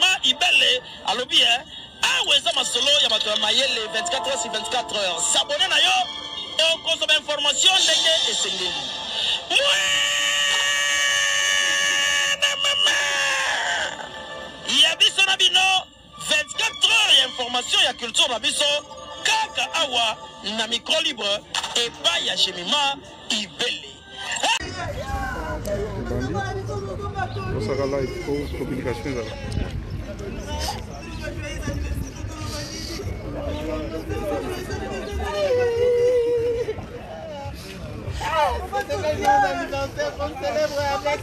Shemima Ibele alobi aweza masolo ya bato mayele 24 heures sur 24 heures. S'abonner na yo et consomme information ndenge esengeli. Ya biso na bino 24 heures ya information ya culture na biso kaka awa na micro libre et pas ya Shemima Ibele. Osaka live communication On célèbre avec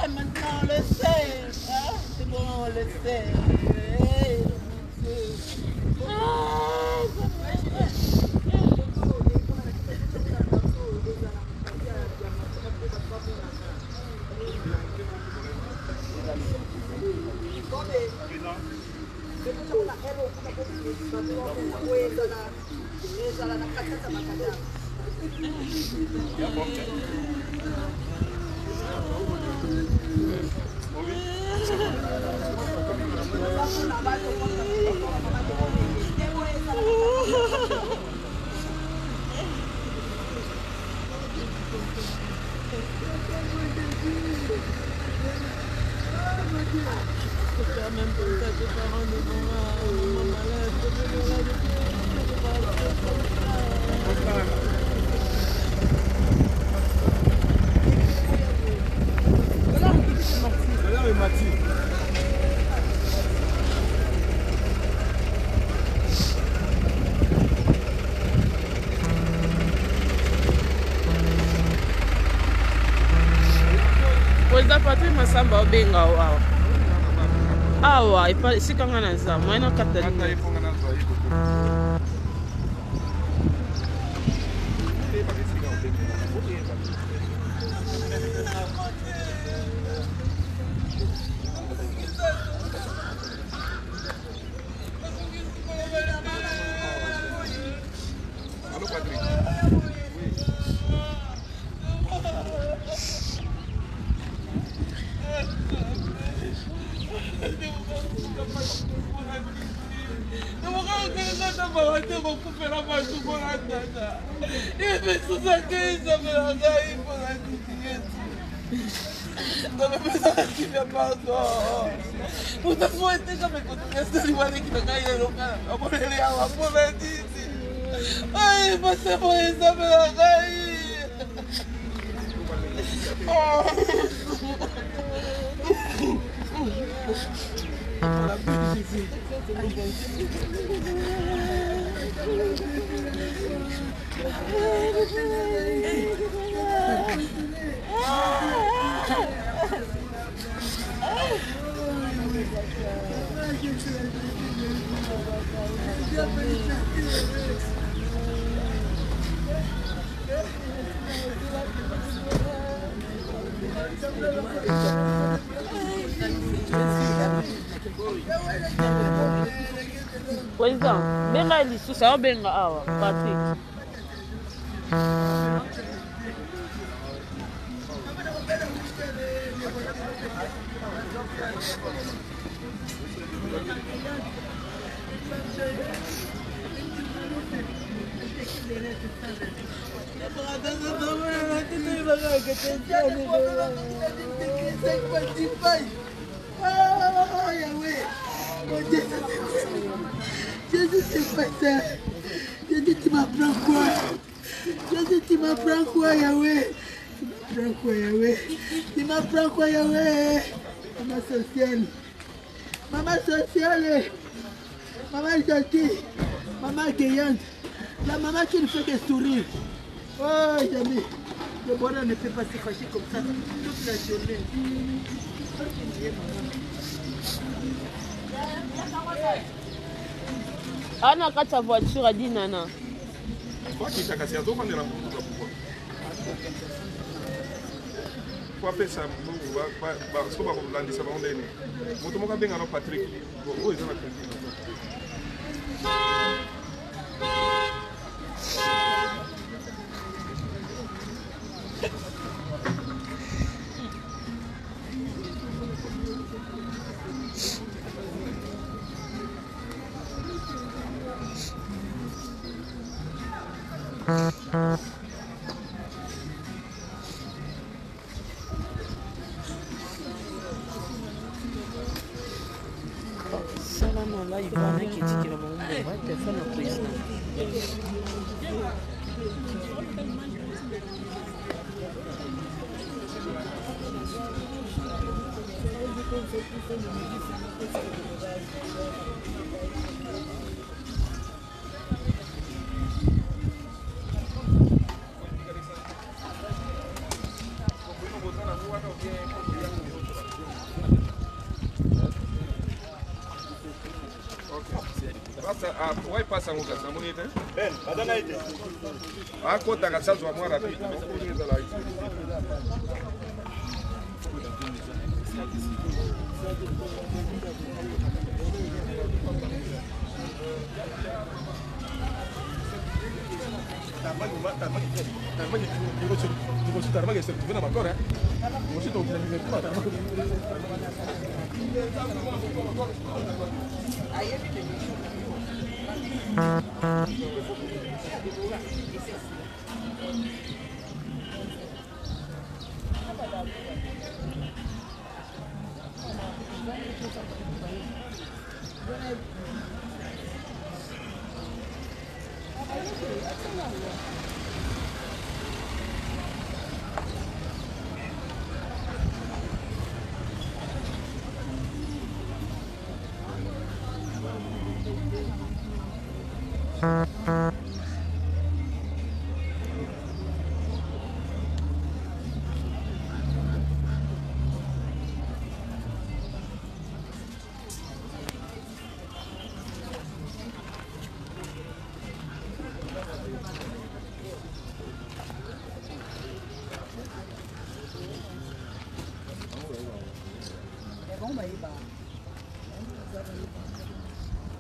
Maintenant on le sait, c'est bon, on le sait. Patrick Masamba obenga awa. Awa, ipa sikanga na zamu, ina Katarina. Allô Patrick. Ai, você foi essa pela cair. Pois não, benga ele, só benga awa, Patrick. Jésus, tu m'apprends quoi? Jésus, tu m'apprends quoi, Yahweh? Tu m'apprends quoi, Yahweh? Tu m'apprends quoi, Yahweh? Maman sociale. Maman sociale. Maman gentille. Maman accueillante. La maman qui ne fait que sourire. Oh, jamais. Le bonheur ne peut pas se fâcher comme ça toute la journée. Ana kata voiture adi nana. Kwa kisha kasi azofandela mbuga kubwa. Kwa pesa mbuga ba soba kulandisa baondeni. Mutu moka benga no Patrick. Oyo eza na kontina. bayibana ekitikira bamumbe batefana président Vai passar um caçamba bonito, hein? Ben, vai dar ideia. A conta que a sua mãe rapida, mas eu vou dizer lá isso.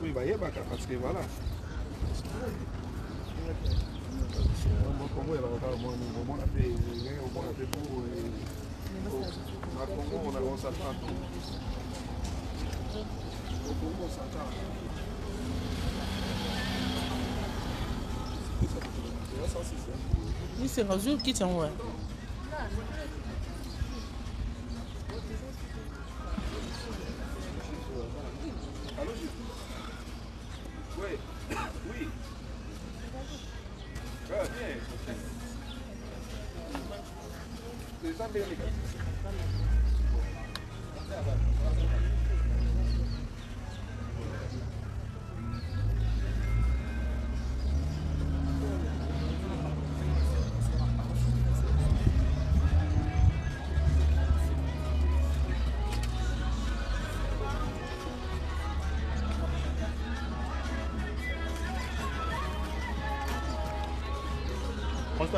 Oui, bah, parce que voilà. c'est Razoul qui t'en va.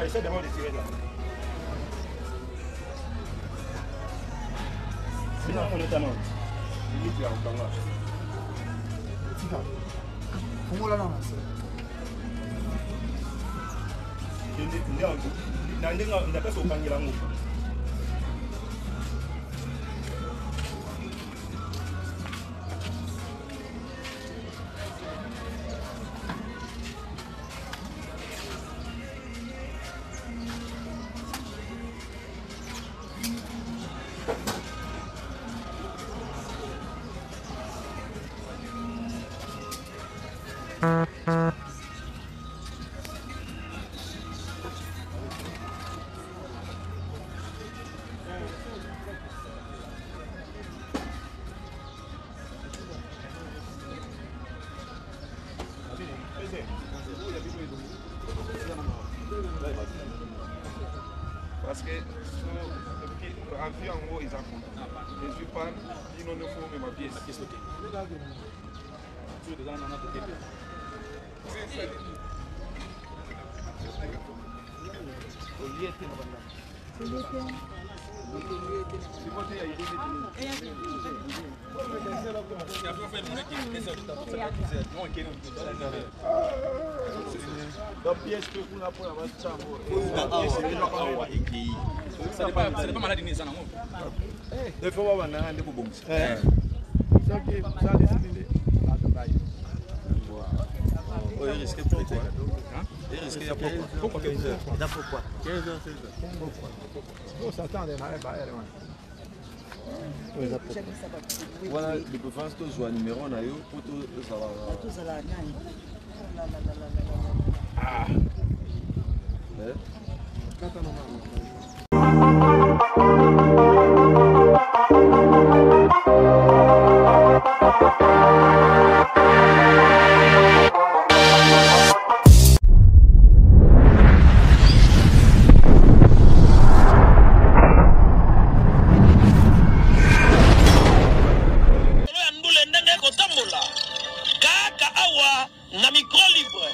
Essaie de me tirer là. Sinon, on est à notre. Il dit qu'il y a un temps là. Comment là, non? Il n'a pas son panier là. Parce que l'avion en haut, ils ont compté. Je suis pas, ils n'ont pas fait ma pièce. Il risquait pour quoi? Il risquait il y a pourquoi 15 heures? Il y a pourquoi 15 heures, 16 heures. On s'attendait à Voilà, de préférence, tu joues un numéro, na yo, pour tout ça va. Ah. na micro libre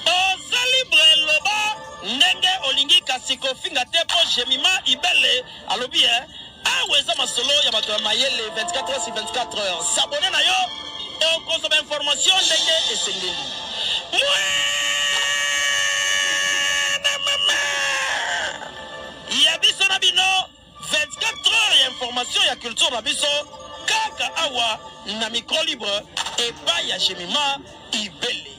oza libre loba ndenge olingi kasi kofinga te po jemima ibele alobi awa eza masolo ya bato ya mayele 24 heures sur 24 heures s'abonne na yo okozoma information ndenge esengeli ya biso na bino 24 heures ya information ya culture na biso kaka awa na micro libre epai ya jemima ibele.